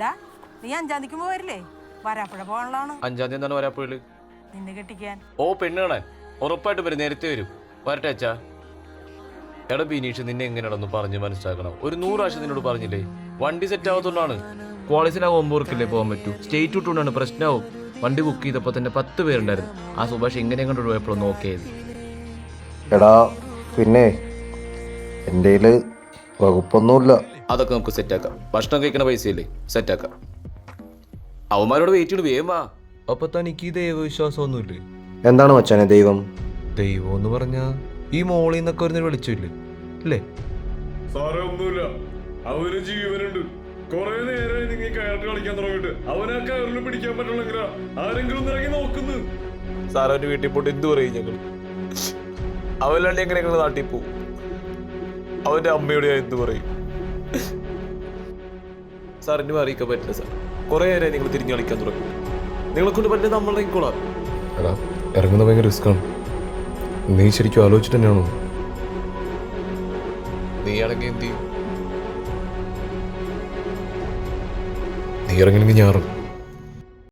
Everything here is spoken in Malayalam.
ഡാ നീ 5-ാം തീയതിക്ക് പോരില്ലേ? വരാപ്പുഴ പോകാനുള്ളതാണ്. 5-ാം തീയതി എന്താണ് വരാപ്പുഴയില്? നിന്നെ കെട്ടിക്കാൻ. ഓ പെണ്ണ് കാണാൻ ഉറപ്പായിട്ട് വരും, നേരത്തെ വരും. വരട്ടെ അച്ഛാ. എടാ ബിനീഷ്, നിന്നെ എങ്ങനെയാണെന്ന് പറഞ്ഞ് മനസ്സിലാക്കണം. ഒരു 100 പ്രാവശ്യം നിന്നോട് പറഞ്ഞില്ലേ? വണ്ടി സെറ്റ് ആവാത്തോണ്ടാണ്. ക്വാളിസിനാകുമ്പോൾ ഓർക്കില്ലേ പോകാൻ പറ്റൂ. സ്റ്റേറ്റ് വിട്ടുകൊണ്ടാണ് പ്രശ്നമാവും. വണ്ടി ബുക്ക് ചെയ്തപ്പോൾ തന്നെ 10 പേരുണ്ടായിരുന്നു. ആ സുഭാഷ് എങ്ങനെ കണ്ടു പോയപ്പോഴൊന്നും ഓക്കെ ആയത്. എടാ പിന്നെ എൻ്റെ കയ്യിൽ വകുപ്പൊന്നുമില്ല. അതൊക്കെ നമുക്ക് സെറ്റാക്കാം. ഭക്ഷണം കഴിക്കുന്ന പൈസയില്ലേ, സെറ്റാക്കാം. അവന്മാരോട് വെയിറ്റ് ചെയ്ത് വേഗം വാ. അപ്പൊ തനിക്ക് ഈ ദൈവവിശ്വാസമൊന്നുമില്ലേ? എന്താണ് മച്ചാനെ ദൈവം? ദൈവം എന്ന് പറഞ്ഞാ ഈ മോളിൽ നിന്നൊക്കെ ഒരു വിളിച്ചില്ലേ അല്ലേ? സാറേ ഒന്നുമില്ല, അവന് ജീവനുണ്ട്. കൊറേ നേരമായി നിങ്ങൾ കയറിട്ട് കളിക്കാൻ തുടങ്ങിയിട്ട്. അവനാ കയറിൽ പിടിക്കാൻ പറ്റുള്ളെങ്കിലാ ആരെങ്കിലും ഇറങ്ങി നോക്കുന്നു. സാർ അവന്റെ വീട്ടിൽ പോയിട്ട് എന്ത് പറയും ഞങ്ങൾ? അവനല്ലാണ്ട് എങ്ങനെ ഞങ്ങൾ നാട്ടിൽ പോവും? അവന്റെ അമ്മയോട് ഞാൻ എന്ത് പറയും? സാറിന് അറിയിക്കാൻ പറ്റില്ല സാർ. കുറെ നേരമായി നിങ്ങൾ തിരിഞ്ഞു കളിക്കാൻ തുടങ്ങി. നിങ്ങളെ കൊണ്ട് പറ്റില്ല, നമ്മൾ ഇറങ്ങിക്കോളാം. എടാ ഇറങ്ങുന്നത് ഭയങ്കര റിസ്ക്കാണ്. നീ ശരിക്കും ആലോചിച്ചിട്ട് തന്നെയാണോ? നീ ഇറങ്ങി എന്ത് ചെയ്യും? നീ ഇറങ്ങണമെങ്കിൽ ഞാൻ ഇറങ്ങും.